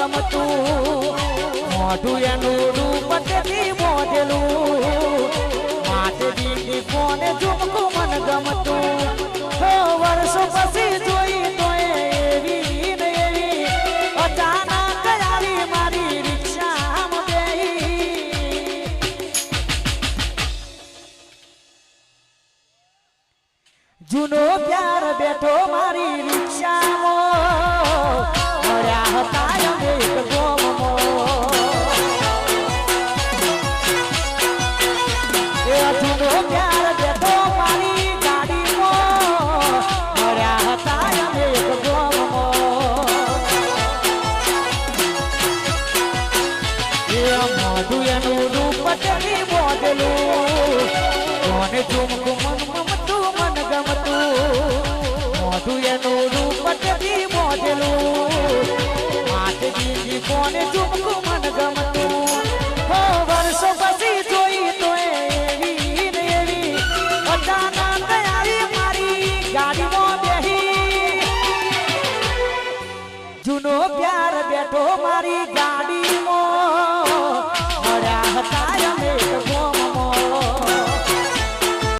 ગમતું મોઢું એનું રૂપથી મોઢેલું માથે દીદી કોને ઝુમકું મન ગમતું વર્ષો પછી જોઈ તો એવી ને એવી અચાનક આવી મારી રિક્ષામાં બેહી જૂનો પ્યાર બેઠો મારી રિક્ષામાં મળ્યા હતા અમે એક ગોમમાં એ જૂનો પ્યાર બેઠો મારી ગાડીમાં મળ્યા હતા અમે એક ગોમમાં એ મોઢું એનું રૂપથી મોઢેલું કોને ઝુમકું મન મમતું મન ગમતું મોઢું એનું રૂપથી મોઢેલું માથે દીદી કોને ઝુમકું મન ગમતું વર્ષો પછી જોઈ તો એવી ને એવી અચાનક આવી મારી ગાડીમાં બેહી જૂનો પ્યાર બેઠો મારી ગાડી